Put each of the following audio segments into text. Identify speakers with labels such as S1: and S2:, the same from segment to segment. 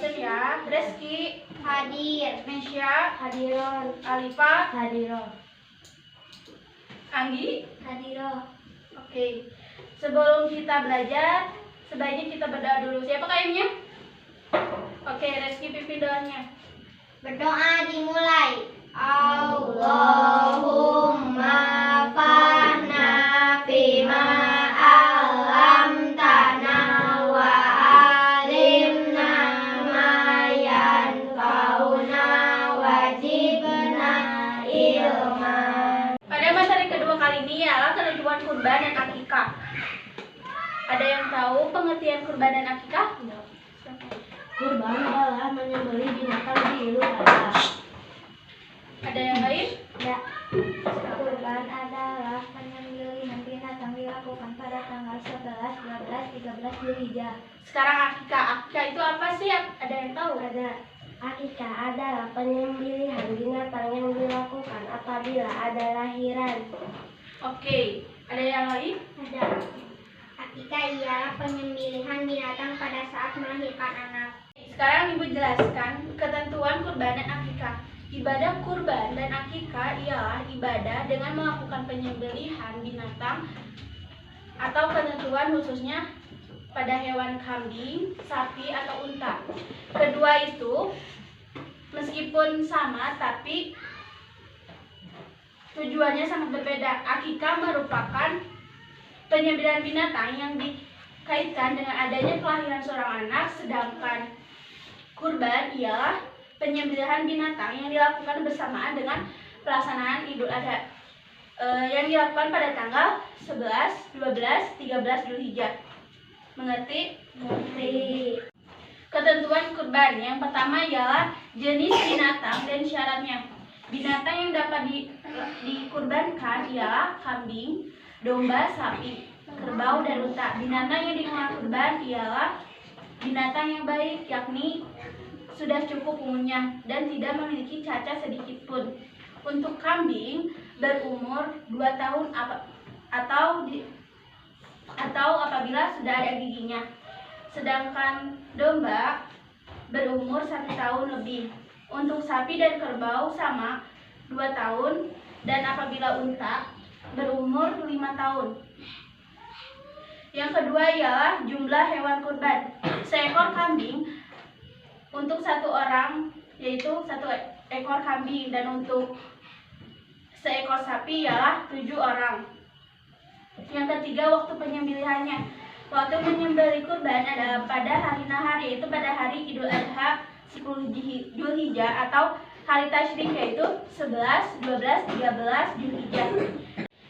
S1: absen ya. Reski
S2: Hadir.
S1: Mesya
S2: Hadiron.
S1: Alifa
S2: Hadiroh.
S1: Anggi.
S2: Hadiroh.
S1: Oke. Sebelum kita belajar, sebaiknya kita berdoa dulu. Siapa kayaknya? Oke, Reski pimpin doanya.
S2: Berdoa dimulai. Allahumma fa'na fima alamtana wa alimna ma yanfa'una wajibna ilma.
S1: Pada materi kedua kali ini ialah ketentuan kurban dan akikah. Ada yang tahu pengertian kurban dan akikah?
S2: Kurban adalah menyembelih binatang di Idul Adha.
S1: Ada yang lain?
S2: Ya. Kurban adalah penyembelihan binatang dilakukan pada tanggal 11, 12, 13 Zulhijjah.
S1: Sekarang akikah. Akikah itu apa sih? Ada yang tahu?
S2: Ada. Akikah adalah penyembelihan binatang yang dilakukan apabila ada lahiran.
S1: Oke. Ada yang lain?
S2: Ada. Akikah ialah penyembelihan binatang pada saat melahirkan anak.
S1: Sekarang Ibu jelaskan ketentuan kurban dan akikah. Ibadah kurban dan akikah ialah ibadah dengan melakukan penyembelihan binatang atau ketentuan khususnya pada hewan kambing, sapi, atau unta. Kedua itu meskipun sama tapi tujuannya sangat berbeda. Akikah merupakan penyembelihan binatang yang dikaitkan dengan adanya kelahiran seorang anak, sedangkan kurban ialah penyembelihan binatang yang dilakukan bersamaan dengan pelaksanaan Idul Adha yang dilakukan pada tanggal 11, 12, 13 Zulhijjah. Mengerti?
S2: Mengerti.
S1: Ketentuan kurban yang pertama ialah jenis binatang dan syaratnya. Binatang yang dapat dikurbankan ialah kambing, domba, sapi, kerbau, dan unta. Binatang yang dikenakan kurban ialah binatang yang baik, yakni sudah cukup umurnya dan tidak memiliki cacat sedikit pun. Untuk kambing berumur 2 tahun atau apabila sudah ada giginya. Sedangkan domba berumur 1 tahun lebih. Untuk sapi dan kerbau sama 2 tahun dan apabila unta berumur 5 tahun. Yang kedua ialah jumlah hewan kurban. Seekor kambing untuk 1 orang yaitu 1 ekor kambing, dan untuk seekor sapi ialah 7 orang. Yang ketiga, waktu penyembelihannya. Waktu menyembelih kurban adalah pada hari nahar, yaitu pada hari Idul Adha 10 Zulhijjah atau hari tasyrik, yaitu 11, 12, 13 Zulhijjah.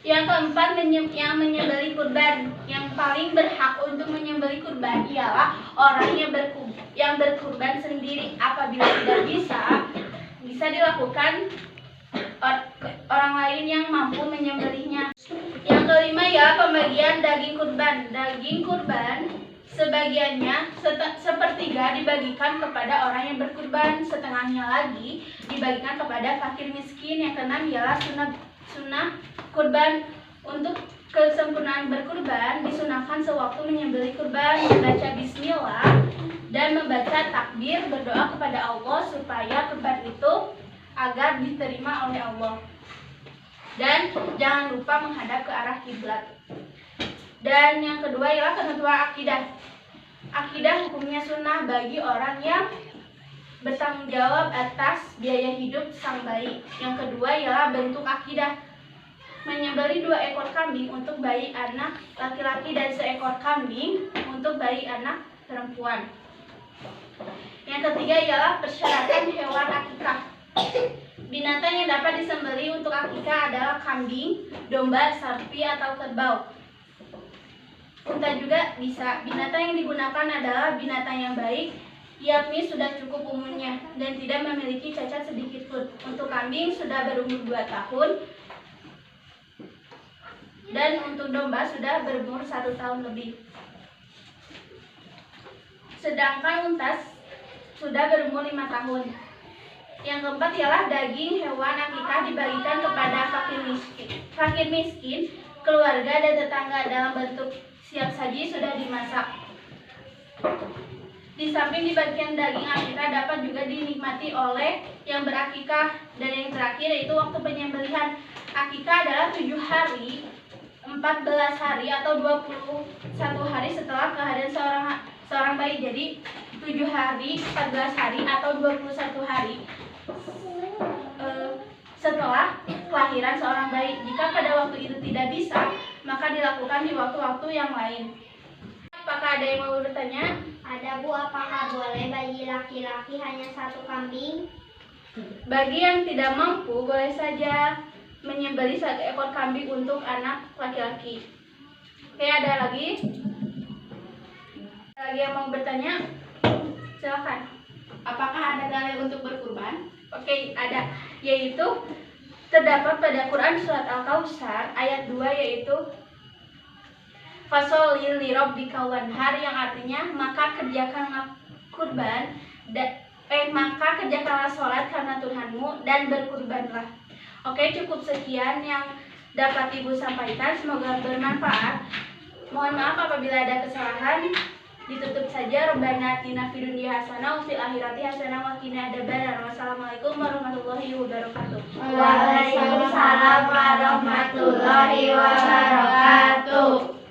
S1: Yang keempat, yang menyembelih kurban. Yang paling berhak untuk menyembelih kurban ialah orang yang berkurban sendiri. Apabila tidak bisa dilakukan orang lain yang mampu menyembelihnya. Yang kelima ialah pembagian daging kurban. Daging kurban sebagiannya sepertiga dibagikan kepada orang yang berkurban, setengahnya lagi dibagikan kepada fakir miskin. Yang keenam ialah sunnah kurban. Untuk kesempurnaan berkurban disunahkan sewaktu menyembelih kurban membaca bismillah dan membaca takbir, berdoa kepada Allah supaya kurban itu agar diterima oleh Allah. Dan jangan lupa menghadap ke arah kiblat. Dan yang kedua ialah ketentuan akidah. Akidah hukumnya sunnah bagi orang yang bertanggung jawab atas biaya hidup sang bayi. Yang kedua ialah bentuk akidah. Menyembelih 2 ekor kambing untuk bayi anak laki-laki dan 1 ekor kambing untuk bayi anak perempuan. Yang ketiga ialah persyaratan hewan akikah. Binatang yang dapat disembelih untuk akikah adalah kambing, domba, sapi, atau kerbau. Unta juga bisa. Binatang yang digunakan adalah binatang yang baik, yakni sudah cukup umurnya dan tidak memiliki cacat sedikit pun. Untuk kambing sudah berumur 2 tahun dan untuk domba sudah berumur 1 tahun lebih. Sedangkan unta sudah berumur 5 tahun. Yang keempat ialah daging hewan akikah dibagikan kepada fakir miskin, keluarga, dan tetangga dalam bentuk siap saji sudah dimasak. Di samping dibagikan daging akikah dapat juga dinikmati oleh yang berakikah. Dan yang terakhir yaitu waktu penyembelihan. Akikah adalah 7 hari, 14 hari atau 21 hari setelah kehadiran seorang bayi. Jadi 7 hari, 14 hari atau 21 hari setelah kelahiran seorang bayi. Jika pada waktu itu tidak bisa, maka dilakukan di waktu-waktu yang lain. Apakah ada yang mau bertanya?
S2: Ada Bu, apakah boleh bagi laki-laki hanya 1 kambing?
S1: Bagi yang tidak mampu, boleh saja menyembelih 1 ekor kambing untuk anak laki-laki. Oke, ada lagi? Ada lagi yang mau bertanya? Silakan.
S3: Apakah ada dalil untuk berkurban?
S1: Oke, ada. Yaitu terdapat pada Quran surat Al-Kautsar ayat 2 yaitu Fasholli lirabbika wanhar, yang artinya maka kerjakanlah kurban maka kerjakanlah sholat karena Tuhanmu dan berkurbanlah. Oke, cukup sekian yang dapat Ibu sampaikan, semoga bermanfaat. Mohon maaf apabila ada kesalahan. Ditutup saja. Rabbana atina fid dunya hasanah wa fil akhirati hasanah wa qina adzabannar. Wassalamualaikum warahmatullahi wabarakatuh.
S2: Waalaikumsalam warahmatullahi wabarakatuh.